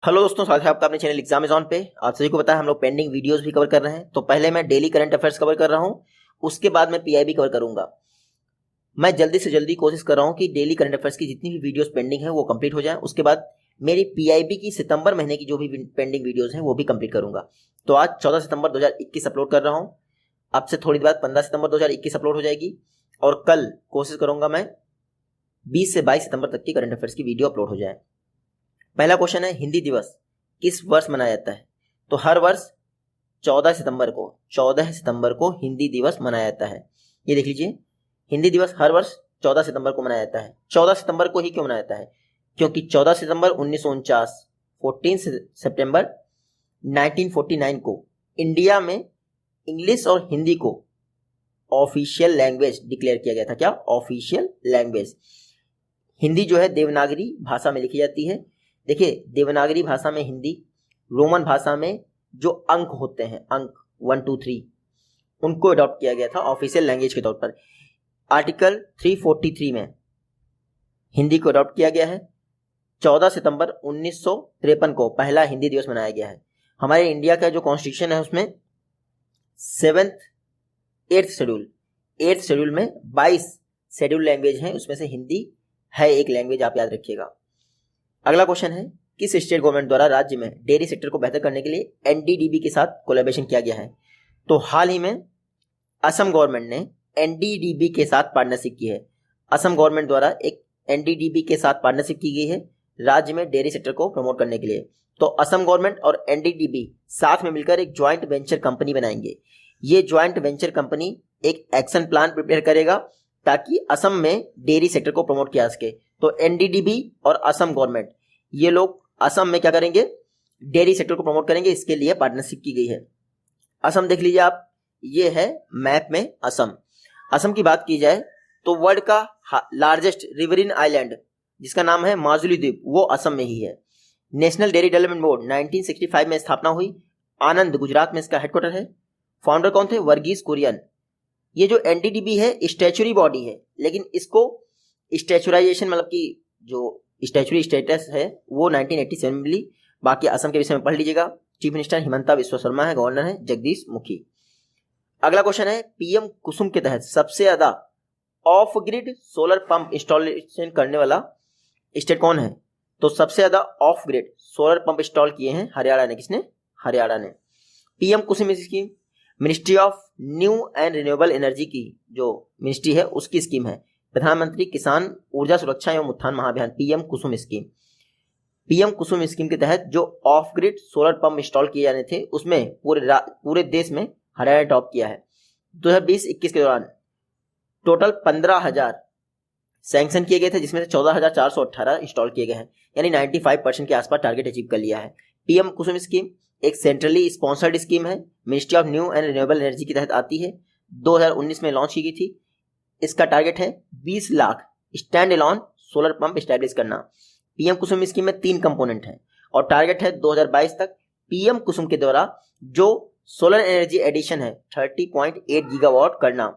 Hello दोस्तों, स्वागत है आपका अपने चैनल एग्जामेजॉन पे। आप सभी को पता है हम लोग पेंडिंग वीडियोस भी कवर कर रहे हैं। तो पहले मैं डेली करंट अफेयर्स कवर कर रहा हूं, उसके बाद मैं पीआईबी कवर करूंगा। मैं जल्दी से जल्दी कोशिश कर रहा हूं कि डेली करंट अफेयर्स की जितनी भी वीडियोस पेंडिंग है वो कंप्लीट हो जाए। उसके बाद मेरी पीआईबी की सितंबर महीने की जो भी पेंडिंग वीडियोज हैं वो भी कंप्लीट करूंगा। तो आज 14 सितंबर 2021 अपलोड कर रहा हूँ। अब से थोड़ी देर बाद 15 सितंबर 2021 अपलोड हो जाएगी और कल कोशिश करूंगा मैं 20 से 22 सितंबर तक की करंट अफेयर्स की वीडियो अपलोड हो जाए। पहला क्वेश्चन है, हिंदी दिवस किस वर्ष मनाया जाता है? तो हर वर्ष 14 सितंबर को हिंदी दिवस मनाया जाता है। ये देख लीजिए, हिंदी दिवस हर वर्ष 14 सितंबर को मनाया जाता है। 14 सितंबर को ही क्यों मनाया जाता है? क्योंकि 14 सितंबर 1949, 14 सितंबर 1949 को इंडिया में इंग्लिश और हिंदी को ऑफिशियल लैंग्वेज डिक्लेयर किया गया था। क्या? Official language. हिंदी जो है देवनागरी भाषा में लिखी जाती है। देखिए, देवनागरी भाषा में हिंदी, रोमन भाषा में जो अंक होते हैं, अंक 1 2 3, उनको अडॉप्ट किया गया था ऑफिशियल लैंग्वेज के तौर पर। आर्टिकल 343 में हिंदी को अडॉप्ट किया गया है। 14 सितंबर 1953 को पहला हिंदी दिवस मनाया गया है। हमारे इंडिया का जो कॉन्स्टिट्यूशन है उसमें 8th शेड्यूल में 22 शेड्यूल लैंग्वेज हैं, उसमें से हिंदी है एक लैंग्वेज, आप याद रखिएगा। अगला क्वेश्चन है, किस स्टेट गवर्नमेंट द्वारा राज्य में डेयरी सेक्टर को बेहतर करने के लिए एनडीडीबी के साथ कोलैबोरेशन किया गया है? तो हाल ही में असम गवर्नमेंट ने एनडीडीबी के साथ पार्टनरशिप की है। असम गवर्नमेंट द्वारा एक एनडीडीबी के साथ पार्टनरशिप की गई है राज्य में डेयरी सेक्टर को प्रमोट करने के लिए। तो असम गवर्नमेंट और एनडीडीबी साथ में मिलकर एक ज्वाइंट वेंचर कंपनी बनाएंगे। ये ज्वाइंट वेंचर कंपनी एक एक्शन प्लान प्रिपेयर करेगा ताकि असम में डेयरी सेक्टर को प्रमोट किया सके। तो एनडीडीबी और असम गवर्नमेंट, ये लोग असम में क्या करेंगे? डेयरी सेक्टर को प्रमोट करेंगे। इसके लिए पार्टनरशिप की गई है। असम देख लीजिए आप, ये है मैप में असम। असम की बात की जाए तो वर्ल्ड का लार्जेस्ट रिवरिन आइलैंड जिसका नाम है माजुली द्वीप, वो असम में ही है। नेशनल डेयरी डेवलपमेंट बोर्ड 1965 में स्थापना हुई। आनंद गुजरात में इसका हेडक्वार्टर है। फाउंडर कौन थे? वर्गीस कुरियन। ये जो एनडीडीबी है स्टैच्यूरी बॉडी है, लेकिन इसको स्टैचुराइजेशन मतलब कि जो स्टैच्यूरी स्टेटस है वो 1987 में मिली। बाकी असम के विषय में पढ़ लीजिएगा। चीफ मिनिस्टर हिमंता बिस्वा शर्मा है, गवर्नर है जगदीश मुखी। अगला क्वेश्चन है, पीएम कुसुम के तहत सबसे ज्यादा of grid solar pump installation करने वाला स्टेट कौन है? तो सबसे ज्यादा of grid solar pump install किए हैं हरियाणा ने। किसने? हरियाणा ने। PM Kusum scheme ministry of new and renewable energy की जो मिनिस्ट्री है उसकी स्कीम है। प्रधानमंत्री किसान ऊर्जा सुरक्षा एवं उत्थान महाअभियान, PM Kusum scheme. PM Kusum scheme के तहत जो of grid solar pump install किए जाने थे उसमें पूरे देश में हरियाणा टॉप किया है। 2020-21 के दौरान टोटल 15,000 सैंक्शन किए गए थे, जिसमें से 14,418 इंस्टॉल किए गए हैं, यानी 95% के आसपास टारगेट अचीव कर लिया है। पीएम कुसुम स्कीम एक सेंट्रली स्पॉन्सर्ड स्कीम है, ministry of new and renewable energy के तहत आती है। 2019 में लॉन्च की गई थी। इसका टारगेट है 20 lakh stand alone solar pump stablish करना। पीएम कुसुम स्कीम में 3 कंपोनेंट हैं और टारगेट है 2022 तक पीएम कुसुम के द्वारा जो सोलर एनर्जी एडिशन है 30.8 गीगावाट करना।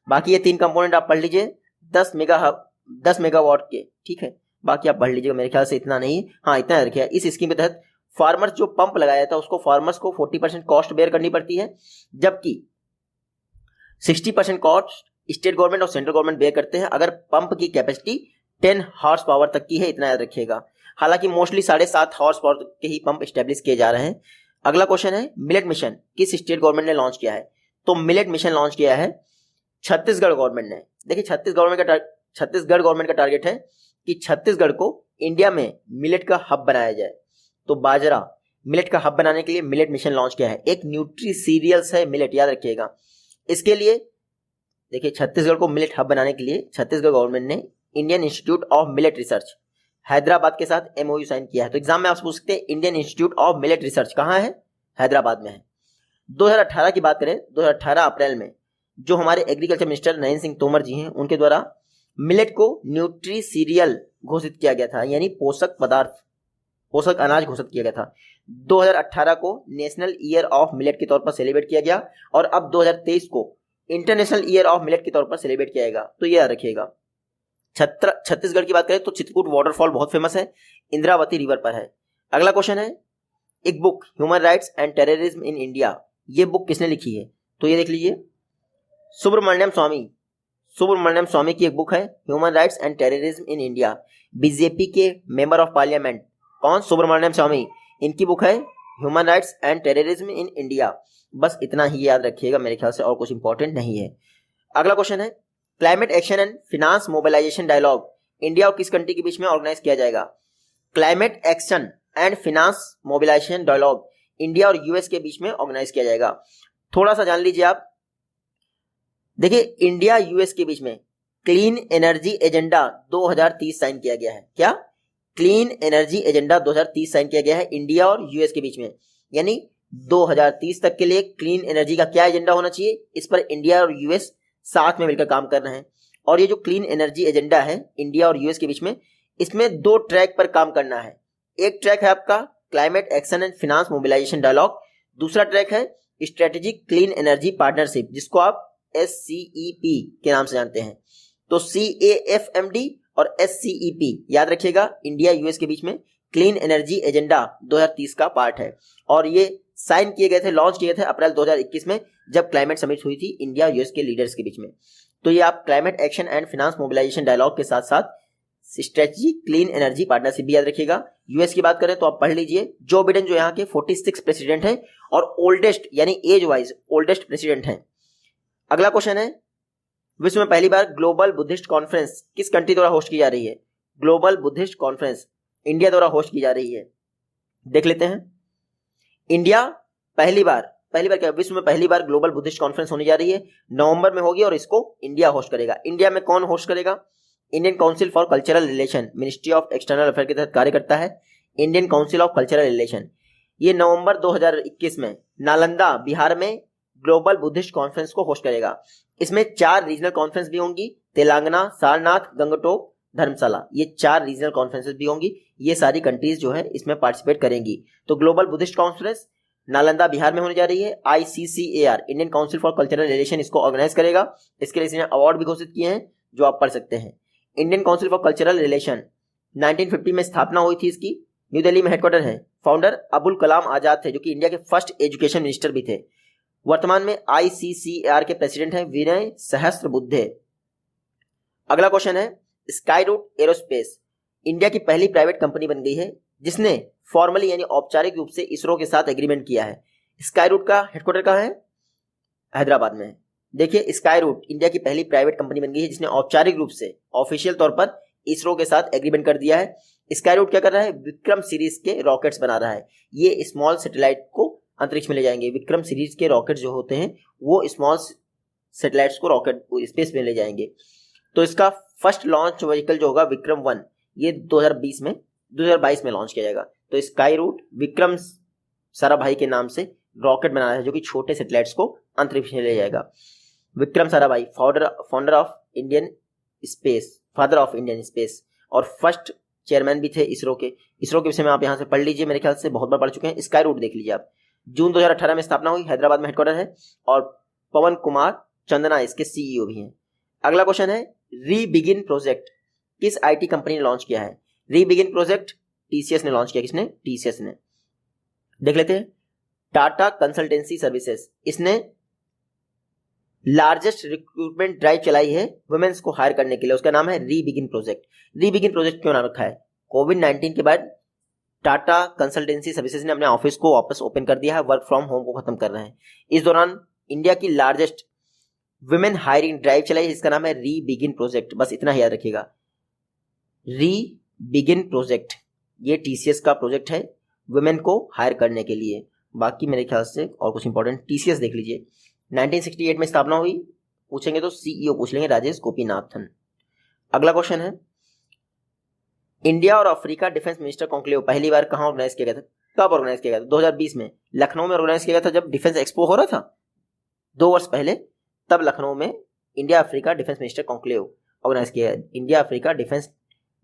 बाकी ये 3 कंपोनेंट आप पढ़ लीजिए, 10 मेगावाट के, ठीक है। बाकी आप पढ़ लीजिएगा, मेरे ख्याल से इतना नहीं, हाँ इतना याद रखिएगा। इस स्कीम के तहत फार्मर्स जो पंप लगाया था उसको फार्मर्स को 40% कॉस्ट बेयर करनी पड़ती है, जबकि 60% कॉस्ट स्टेट गवर्नमेंट और सेंट्रल गवर्नमेंट बेयर करते हैं अगर पंप की कैपेसिटी 10 हॉर्स पावर तक की है, इतना याद रखिएगा। हालांकि मोस्टली 7.5 हॉर्स पावर के ही पंप स्टैब्लिश किए जा रहे हैं। अगला क्वेश्चन है, मिलेट मिशन किस स्टेट गवर्नमेंट ने लॉन्च किया है? तो मिलेट मिशन लॉन्च किया है छत्तीसगढ़ गवर्नमेंट ने। देखिए, छत्तीसगढ़ गवर्नमेंट का टारगेट है कि छत्तीसगढ़ को इंडिया में मिलेट का हब बनाया जाए। तो बाजरा मिलेट का हब बनाने के लिए मिलेट मिशन लॉन्च किया है। एक न्यूट्री सीरियल्स है मिलेट, याद रखिएगा। इसके लिए देखिए, छत्तीसगढ़ को मिलेट हब बनाने के लिए छत्तीसगढ़ गवर्नमेंट ने Indian institute of millet research Hyderabad के साथ एमओयू साइन किया है। तो एग्जाम में आप पूछ सकते हैं Indian institute of millet research कहाँ है? हैदराबाद में है। 2018 की बात करें, 2018 अप्रैल में जो हमारे एग्रीकल्चर मिनिस्टर नरेंद्र सिंह तोमर जी हैं, उनके द्वारा मिलेट को न्यूट्री सीरियल घोषित किया गया था, यानी पोषक अनाज घोषित किया गया था। 2018 को नेशनल ईयर ऑफ मिलेट के तौर पर सेलिब्रेट किया गया और अब 2023 को इंटरनेशनल ईयर ऑफ मिलेट के तौर पर सेलिब्रेट किया जाएगा। तो ये याद रखिएगा। छत्तीसगढ़ की बात करें तो चित्रकूट वाटरफॉल बहुत फेमस है, इंद्रावती रिवर पर है। अगला क्वेश्चन है, एक book human rights and terrorism in India, ये बुक किसने लिखी है? तो ये देख लीजिए, सुब्रमण्यम स्वामी की एक बुक है human rights and terrorism in India. BJP के मेंबर ऑफ पार्लियामेंट कौन? सुब्रमण्यम स्वामी, इनकी बुक है human rights and terrorism in India. बस इतना ही याद रखिएगा, मेरे ख्याल से और कुछ इंपॉर्टेंट नहीं है। अगला क्वेश्चन है, climate action and finance mobilisation dialogue India और किस कंट्री के बीच में ऑर्गेनाइज किया जाएगा? Climate action and finance mobilisation dialogue India और यूएस के बीच में ऑर्गेनाइज किया जाएगा। थोड़ा सा जान लीजिए आप, देखिए इंडिया यूएस के बीच में क्लीन एनर्जी एजेंडा 2030 साइन किया गया है। क्या? क्लीन एनर्जी एजेंडा 2030 साइन किया गया है इंडिया और यूएस के बीच में, यानी 2030 तक के लिए क्लीन एनर्जी का क्या एजेंडा होना चाहिए, इस पर इंडिया और यूएस साथ में मिलकर काम कर रहे हैं। और ये जो क्लीन एनर्जी एजेंडा है इंडिया और यूएस के बीच में, इसमें 2 ट्रैक पर काम करना है। एक ट्रैक है आपका climate action and finance mobilisation dialogue, दूसरा ट्रैक है स्ट्रेटेजिक क्लीन एनर्जी पार्टनरशिप, जिसको आप SCEP के नाम से जानते हैं। तो CAFMD और SCEP याद रखिएगा, इंडिया यूएस के बीच में क्लीन एनर्जी एजेंडा 2030 का पार्ट है। और ये साइन किए गए थे, लॉन्च किए थे अप्रैल 2021 में, जब क्लाइमेट समिट हुई थी इंडिया यूएस के लीडर्स के बीच में। तो ये आप climate action and finance mobilisation dialogue के साथ साथ स्ट्रेटेजिक क्लीन एनर्जी पार्टनरशिप भी याद रखिएगा। यूएस की बात करें तो आप पढ़ लीजिए, जो बिडेन जो यहाँ के 46 प्रेसिडेंट हैं और ओल्डेस्ट यानी एज वाइज ओल्डेस्ट प्रेसिडेंट हैं। अगला क्वेश्चन है, विश्व में पहली बार ग्लोबल बुद्धिस्ट कॉन्फ्रेंस किस कंट्री द्वारा होस्ट की जा रही है? ग्लोबल बुद्धिस्ट कॉन्फ्रेंस इंडिया द्वारा होस्ट की जा रही है। देख लेते हैं, इंडिया पहली बार क्या, विश्व में पहली बार ग्लोबल बुद्धिस्ट कॉन्फ्रेंस होने जा रही है, नवंबर में होगी और इसको इंडिया होस्ट करेगा। इंडिया में कौन होस्ट करेगा? Indian council for cultural relation, ministry of external affair के तहत कार्य करता है Indian council of cultural relation. ये नवंबर 2021 में नालंदा बिहार में ग्लोबल बुद्धिस्ट कॉन्फ्रेंस को होस्ट करेगा। इसमें 4 रीजनल कॉन्फ्रेंस भी होंगी, तेलंगाना, सारनाथ, गंगटोक, धर्मशाला, ये 4 रीजनल कॉन्फ्रेंसेस भी होंगी। ये सारी कंट्रीज जो है इसमें पार्टिसिपेट करेंगी। तो global Buddhist conference Nalanda Bihar में होने जा रही है। ICCAR Indian council for cultural relation इसको ऑर्गेनाइज करेगा। इसके लिए इसने अवार्ड भी घोषित किए हैं जो आप पढ़ सकते हैं। Indian council for cultural relation 1950 में स्थापना हुई थी इसकी, न्यू दिल्ली में हेडक्वार्टर है। फाउंडर अबुल कलाम आजाद थे, जो कि इंडिया के फर्स्ट एजुकेशन मिनिस्टर भी थे। वर्तमान में ICCAR के प्रेसिडेंट हैं विनय सहस्त्रबुद्धे। अगला क्वेश्चन है, स्काई रूट एरोस्पेस इंडिया की पहली प्राइवेट कंपनी बन गई है जिसने फॉर्मली यानी औपचारिक रूप से इसरो के साथ एग्रीमेंट किया है। स्काई रूट का हेडक्वार्टर कहाँ है? हैदराबाद में है। देखिए, स्काई रूट इंडिया की पहली प्राइवेट कंपनी बन गई है जिसने औपचारिक रूप से ऑफिशियल तौर पर इसरो के साथ एग्रीमेंट कर दिया है। स्काई रूट क्या कर रहा है? विक्रम सीरीज के रॉकेट्स बना रहा है। ये स्मॉल सैटेलाइट को अंतरिक्ष में ले जाएंगे। विक्रम सीरीज के रॉकेट जो होते हैं वो स्मॉल सैटेलाइट्स को रॉकेट स्पेस में ले जाएंगे। तो इसका फर्स्ट लॉन्च व्हीकल जो होगा विक्रम 1, ये 2022 में लॉन्च किया जाएगा। तो स्काई रूट विक्रम साराभाई के नाम से रॉकेट बना रहा है जो कि छोटे सैटेलाइट्स को अंतरिक्ष में ले जाएगा। Vikram Sarabhai founder of Indian space और फर्स्ट चेयरमैन भी थे इसरो के। इसरो के विषय में आप यहाँ से पढ़ लीजिए, मेरे ख्याल से बहुत बार पढ़ चुके हैं। स्काई रूट देख लीजिए आप, जून 2018 में स्थापना हुई, हैदराबाद में हेडक्वार्टर है और पवन कुमार चंदना इसके CEO भी हैं। अगला क्वेश्चन है, रीबिगिन प्रोजेक्ट किस IT कंपनी ने लॉन्च किया है? रीबिगिन प्रोजेक्ट TCS ने लॉन्च किया। किसने? TCS ने। देख लेते हैं, टाटा कंसल्टेंसी सर्विसेज, इसने लार्जेस्ट रिक्रूटमेंट ड्राइव चलाई है वुमेन्स को हायर करने के लिए, उसका नाम है रीबिगिन प्रोजेक्ट। रीबिगिन प्रोजेक्ट क्यों नाम रखा है? कोविड-19 के बाद टाटा कंसल्टेंसी सर्विसेज ने अपने ऑफिस को वापस ओपन कर दिया है, वर्क फ्रॉम होम को खत्म कर रहे हैं। इस दौरान इंडिया की लार्जेस्ट वुमेन हायरिंग ड्राइव चलाई है जिसका नाम है रीबिगिन प्रोजेक्ट। बस इतना ही याद रखिएगा, रीबिगिन प्रोजेक्ट ये TCS का प्रोजेक्ट है वुमेन को हायर करने के लिए। बाकी मेरे ख्याल से और कुछ इंपॉर्टेंट, TCS देख लीजिए, 1968 में स्थापना हुई। पूछेंगे तो CEO पूछ लेंगे, राजेश गोपीनाथन। अगला क्वेश्चन है, इंडिया और अफ्रीका डिफेंस मिनिस्टर कॉन्क्लेव पहली बार कहाँ ऑर्गेनाइज किया गया था? कब ऑर्गेनाइज किया गया था? 2020 में लखनऊ में ऑर्गेनाइज किया गया था, जब डिफेंस एक्सपो हो रहा था 2 वर्ष पहले, तब लखनऊ में India Africa defence minister conclave organise किया है। इंडिया अफ्रीका डिफेंस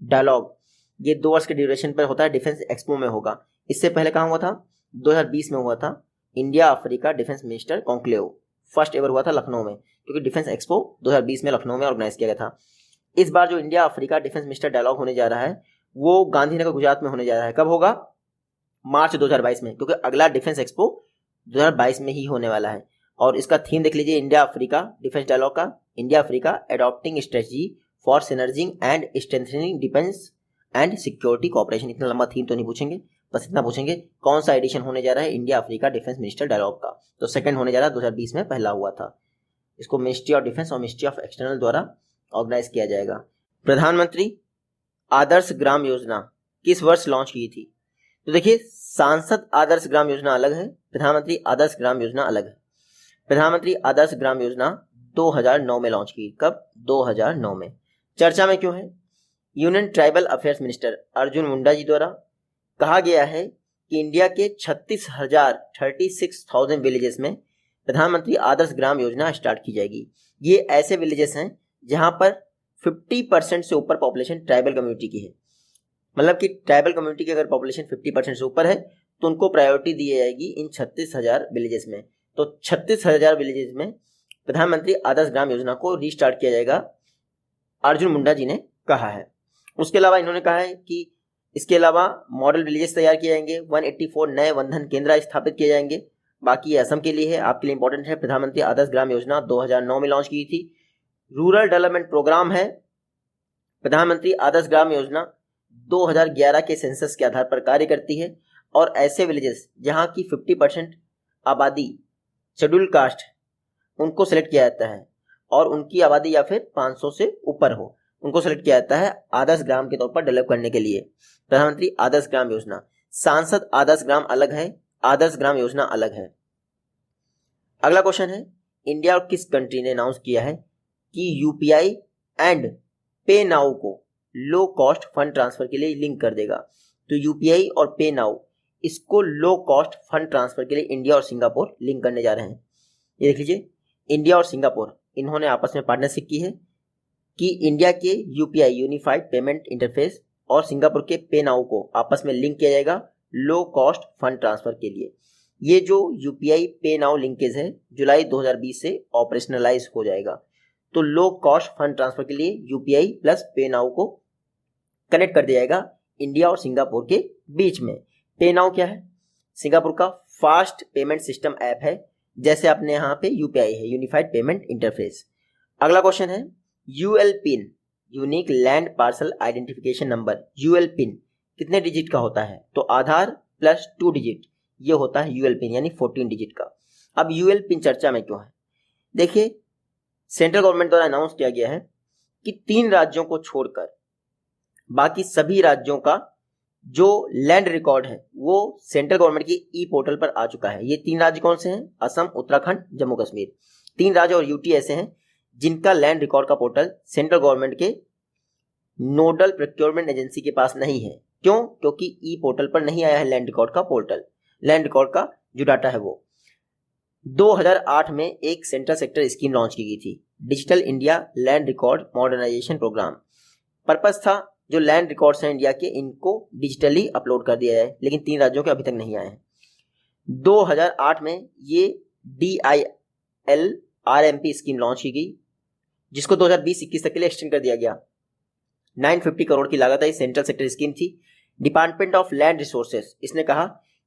डायलॉग ये 2 वर्ष के ड्यूरेशन पर होता है, डिफेंस एक्सपो में होगा। इससे पहले कहाँ हुआ था? 2020 में हुआ था India Africa defence minister conclave, first ever हुआ था लखनऊ में, क्योंकि डिफेंस एक्सपो 2020 में लखनऊ में ऑर्गेनाइज किया गया था। इस बार जो India Africa defence minister dialogue होने जा रहा है वो गांधीनगर गुजरात में होने जा रहा है। कब होगा? मार्च 2022 में, क्योंकि अगला डिफेंस एक्सपो 2022 में ही होने वाला है। और इसका थीम देख लीजिए, इंडिया अफ्रीका डिफेंस डायलॉग का, India Africa adopting strategy for synergising and strengthening defence and security cooperation. इतना लंबा थीम तो नहीं पूछेंगे, बस इतना पूछेंगे कौन सा एडिशन होने जा रहा है India Africa defence minister dialogue का। तो सेकंड होने जा रहा है, 2020 में पहला हुआ था। इसको मिनिस्ट्री ऑफ डिफेंस और मिनिस्ट्री ऑफ एक्सटर्नल द्वारा ऑर्गेनाइज किया जाएगा। प्रधानमंत्री आदर्श ग्राम योजना किस वर्ष लॉन्च की थी? तो देखिए, सांसद आदर्श ग्राम योजना अलग है, प्रधानमंत्री आदर्श ग्राम योजना अलग है। प्रधानमंत्री आदर्श ग्राम योजना 2009 में लॉन्च की। कब? 2009 में। चर्चा में क्यों है? Union tribal affairs minister Arjun Munda ji द्वारा कहा गया है कि इंडिया के 36,000 विलेजेस में प्रधानमंत्री आदर्श ग्राम योजना स्टार्ट की जाएगी। ये ऐसे विलेजेस हैं जहां पर 50% से ऊपर पॉपुलेशन ट्राइबल कम्युनिटी की है। मतलब कि ट्राइबल कम्युनिटी की अगर पॉपुलेशन 50% से ऊपर है तो उनको प्रायोरिटी दी जाएगी इन 36,000 विलेजेस में। तो 36,000 विलेजेस में प्रधानमंत्री आदर्श ग्राम योजना को रीस्टार्ट किया जाएगा, अर्जुन मुंडा जी ने कहा है। उसके अलावा इन्होंने कहा है कि इसके अलावा मॉडल विलेजेस तैयार किए जाएंगे, 184 नए वंधन केंद्र स्थापित किए जाएंगे। बाकी ये असम के लिए है, आपके लिए इंपॉर्टेंट है। प्रधानमंत्री आदर्श ग्राम योजना 2009 में लॉन्च की थी। रूरल डेवलपमेंट प्रोग्राम है। प्रधानमंत्री आदर्श ग्राम योजना 2011 के सेंसस के आधार पर कार्य करती है और ऐसे विलेजेस जहां की 50% आबादी शेड्यूल कास्ट, उनको सेलेक्ट किया जाता है और उनकी आबादी या फिर 500 से ऊपर हो, उनको सेलेक्ट किया जाता है आदर्श ग्राम के तौर पर डेवलप करने के लिए। प्रधानमंत्री आदर्श ग्राम योजना, सांसद आदर्श ग्राम अलग है, आदर्श ग्राम योजना अलग है। अगला क्वेश्चन है, इंडिया और किस कंट्री ने अनाउंस किया है कि यूपीआई एंड पे नाउ को लो कॉस्ट फंड ट्रांसफर के लिए लिंक कर देगा? तो यूपीआई और पे नाउ, इसको लो कॉस्ट फंड ट्रांसफर के लिए इंडिया और सिंगापुर लिंक करने जा रहे हैं। ये देख लीजिए, इंडिया और सिंगापुर इन्होंने आपस में पार्टनरशिप की है कि इंडिया के यूपीआई यूनिफाइड पेमेंट इंटरफेस और सिंगापुर के पे नाउ को आपस में लिंक किया जाएगा लो कॉस्ट फंड ट्रांसफर के लिए। ये जो यूपीआई पे नाउ लिंकेज है जुलाई 2020 से ऑपरेशनलाइज हो जाएगा। तो लो कॉस्ट फंड ट्रांसफर के लिए यूपीआई प्लस पे नाउ को कनेक्ट कर दिया जाएगा इंडिया और सिंगापुर के बीच में। पे नाउ क्या है? सिंगापुर का फास्ट पेमेंट सिस्टम ऐप है, जैसे अपने यहाँ पे यूपीआई है, यूनिफाइड पेमेंट इंटरफेस। अगला क्वेश्चन है, UL pin, unique land parcel identification number, UL pin कितने डिजिट का होता है? तो आधार प्लस 2 डिजिट, ये होता है यूएल पिन, यानी 14 डिजिट का। अब यूएल पिन चर्चा में क्यों है? देखिए, सेंट्रल गवर्नमेंट द्वारा अनाउंस किया गया है कि 3 राज्यों को छोड़कर बाकी सभी राज्यों का जो लैंड रिकॉर्ड है वो सेंट्रल गवर्नमेंट की ई पोर्टल पर आ चुका है। ये 3 राज्य कौन से हैं? असम, उत्तराखंड, जम्मू कश्मीर। 3 राज्य और यूटी ऐसे हैं जिनका लैंड रिकॉर्ड का पोर्टल सेंट्रल गवर्नमेंट के नोडल प्रोक्योरमेंट एजेंसी के पास नहीं है। क्यों? क्योंकि ई पोर्टल पर नहीं आया है लैंड रिकॉर्ड का पोर्टल, लैंड रिकॉर्ड का जो डाटा है वो। 2008 में एक सेंट्रल सेक्टर स्कीम लॉन्च की गई थी, digital India land record modernisation programme. Purpose था जो लैंड रिकॉर्ड्स हैं इंडिया के, इनको डिजिटली अपलोड कर दिया जाए, लेकिन 3 राज्यों के अभी तक नहीं आए हैं। 2008 में ये DILRMP स्कीम लॉन्च की गई, जिसको 2020-21 तक के लिए एक्सटेंड कर दिया गया। 950 करोड़ की लागत है, सेंट्रल सेक्टर स्कीम थी। डिपार्टमेंट ऑफ लैंड रिसोर्सेज, इसने कहा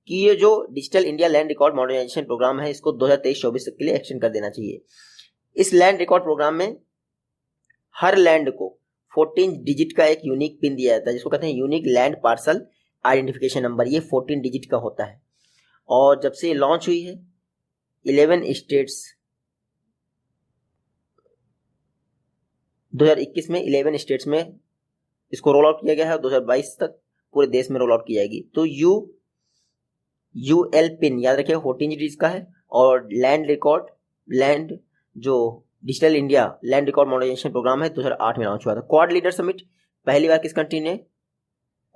कि ये जो digital India land record modernisation programme है इसको 2023-24 तक के लिए एक्सटेंड कर देना चाहिए। इस लैंड रिकॉर्ड प्रोग्राम में हर लैंड को 14 डिजिट का एक यूनिक पिन दिया जाता है, जिसको कहते हैं unique land parcel identification number. ये 14 डिजिट का होता है और जब से लॉन्च हुई है 11 स्टेट्स, 2021 में 11 स्टेट्स में इसको रोल आउट किया गया है और 2022 तक पूरे देश में रोल आउट की जाएगी। तो यूएल पिन याद रखिए 14 डिजिट का है और लैंड जो digital India land record modernisation programme है 2008 में लॉन्च हुआ था। क्वाड लीडर समिट पहली बार किस कंट्री ने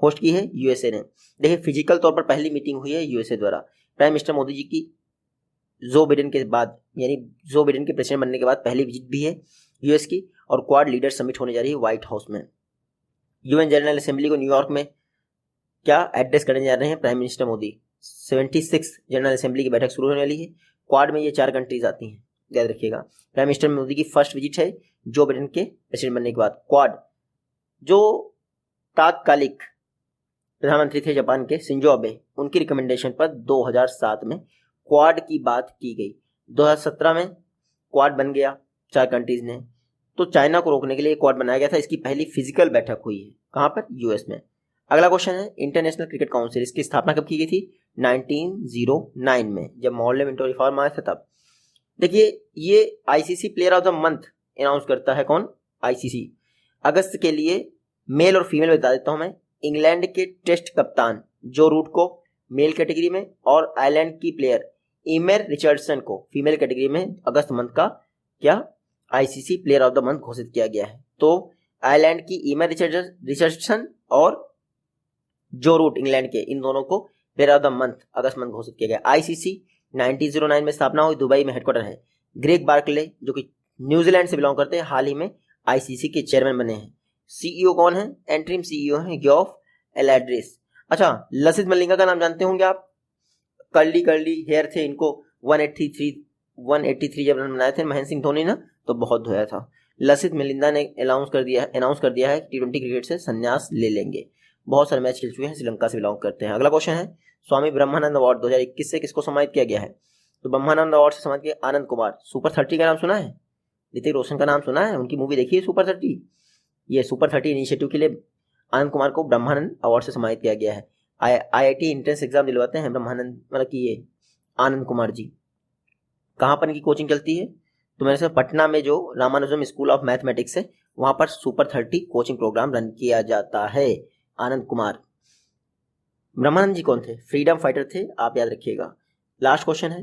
होस्ट की है? यूएसए ने। देखिए, फिजिकल तौर पर पहली मीटिंग हुई है यूएसए द्वारा। प्राइम मिनिस्टर मोदी जी की जो बिडेन के बाद, यानी जो बिडेन के प्रेसिडेंट बनने के बाद पहली विजिट भी है यूएस की, और क्वाड लीडर समिट होने जा रही है व्हाइट हाउस में। यूएन जनरल असेंबली को न्यूयॉर्क में क्या एड्रेस करने जा रहे हैं prime minister Modi? 76 general assembly की बैठक शुरू होने वाली है। क्वाड में ये 4 कंट्रीज आती हैं, याद रखिएगा। प्राइम मिनिस्टर मोदी की फर्स्ट विजिट है जो बिडेन के प्रेसिडेंट बनने के बाद। क्वाड जो तात्कालिक प्रधानमंत्री थे जापान के शिंजो अबे, उनकी रिकमेंडेशन पर 2007 में क्वाड की बात की गई। 2017 में क्वाड बन गया 4 कंट्रीज ने। तो चाइना को रोकने के लिए क्वाड बनाया गया था। इसकी पहली फिजिकल बैठक हुई है कहाँ पर? यूएस में। अगला क्वेश्चन है इंटरनेशनल क्रिकेट काउंसिल, इसकी स्थापना कब की गई थी? 1909 में, जब मोहल्ले मिंटो रिफॉर्म आया था तब। देखिए ये ICC player of the month announce करता है कौन? आईसीसी। अगस्त के लिए मेल और फीमेल बता देता हूं मैं। इंग्लैंड के टेस्ट कप्तान जो रूट को मेल कैटेगरी में और आयरलैंड की प्लेयर इमेर रिचर्डसन को फीमेल कैटेगरी में अगस्त मंथ का क्या ICC player of the month घोषित किया गया है। तो आयरलैंड की इमेर रिचर्डसन और जो रूट इंग्लैंड के, इन दोनों को player of the month August month घोषित किया गया। आईसीसी 1909 में स्थापना हुई, दुबई में हेडक्वार्टर है। ग्रेग बार्कले जो कि न्यूजीलैंड से बिलोंग करते हैं, हाल ही में आईसीसी के चेयरमैन बने हैं। सीईओ कौन है? एंट्रीम सीईओ हैं ग्योफ एलेड्रिस। अच्छा, लसित मलिंगा का नाम जानते होंगे आप, कर्ली कर्ली हेयर थे इनको। 183 जब रन बनाए थे महेंद्र सिंह धोनी ना, तो बहुत धोया था। लसित मलिंगा ने अनाउंस कर दिया है टी20 क्रिकेट से संन्यास ले लेंगे। बहुत सारे मैच खेल चुके हैं, श्रीलंका से बिलोंग करते हैं। अगला क्वेश्चन है स्वामी ब्रह्मानंद अवार्ड 2021 से किसको सम्मानित किया गया है? तो ब्रह्मानंद अवार्ड से सम्मानित किया आनंद कुमार। सुपर 30 का नाम सुना है? ऋतिक रोशन का नाम सुना है? उनकी मूवी देखी है सुपर 30? ये सुपर 30 इनिशिएटिव के लिए आनंद कुमार को ब्रह्मानंद अवार्ड से सम्मानित किया गया है। IIT एंट्रेंस एग्जाम दिलवाते हैं ब्रह्मानंद, मतलब कि ये आनंद कुमार जी। कहाँ पर इनकी कोचिंग चलती है? तो मेरे से पटना में जो रामानुजम स्कूल ऑफ मैथमेटिक्स है, वहाँ पर सुपर 30 कोचिंग प्रोग्राम रन किया जाता है। आनंद कुमार। ब्रह्मानंद जी कौन थे? फ्रीडम फाइटर थे, आप याद रखिएगा। लास्ट क्वेश्चन है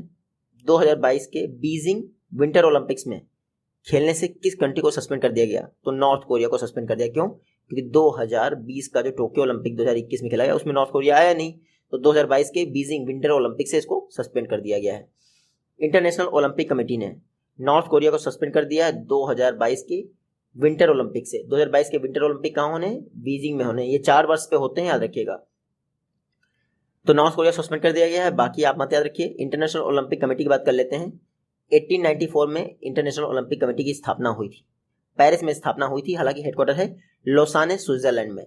2022 के बीजिंग विंटर ओलंपिक्स में खेलने से किस कंट्री को सस्पेंड कर दिया गया? तो नॉर्थ कोरिया को सस्पेंड कर दिया। क्यों? क्योंकि 2020 का जो टोक्यो ओलंपिक 2021 में खेला गया उसमें नॉर्थ कोरिया आया नहीं, तो 2022 के बीजिंग विंटर ओलंपिक से इसको सस्पेंड कर दिया गया है। इंटरनेशनल ओलंपिक कमेटी ने नॉर्थ कोरिया को सस्पेंड कर दिया है 2022 के विंटर ओलंपिक से। 2022 के विंटर ओलंपिक कहाँ होने? बीजिंग में होने। ये 4 वर्ष पे होते हैं, याद रखिएगा। तो नॉर्थ कोरिया सस्पेंड कर दिया गया है, बाकी आप मत याद रखिए। इंटरनेशनल ओलंपिक कमेटी की बात कर लेते हैं। 1894 में इंटरनेशनल ओलंपिक कमेटी की स्थापना हुई थी, पेरिस में स्थापना हुई थी, हालांकि हेडक्वार्टर है लोसाने स्विट्जरलैंड में।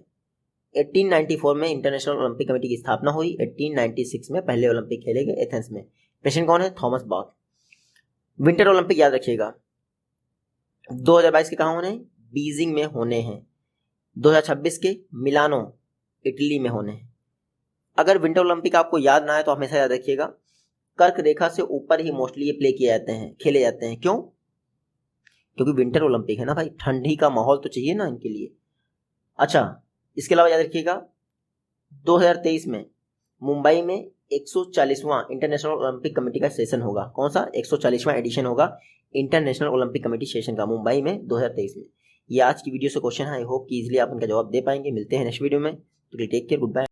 1894 में इंटरनेशनल ओलंपिक कमेटी की स्थापना हुई। 1896 में पहले ओलंपिक खेले गए एथेंस में। प्रेसिडेंट कौन है? थॉमस बॉक। विंटर ओलंपिक याद रखिएगा 2022 के कहाँ होने? बीजिंग में होने हैं। 2026 के मिलानो इटली में होने हैं। अगर विंटर ओलंपिक आपको याद ना है तो हमेशा याद रखिएगा, कर्क रेखा से ऊपर ही मोस्टली ये प्ले किए जाते हैं, खेले जाते हैं। क्यों? क्योंकि विंटर ओलंपिक है ना भाई, ठंडी का माहौल तो चाहिए ना इनके लिए। अच्छा, इसके अलावा याद रखिएगा 2023 में मुंबई में 140वां इंटरनेशनल ओलंपिक कमेटी का सेशन होगा। कौन सा? 140वां एडिशन होगा इंटरनेशनल ओलंपिक कमेटी सेशन का मुंबई में 2023 में। ये आज की वीडियो से क्वेश्चन है, आई होप कि इजीली आप इनका जवाब दे पाएंगे। मिलते हैं नेक्स्ट वीडियो में, तो टेक केयर, गुड बाय।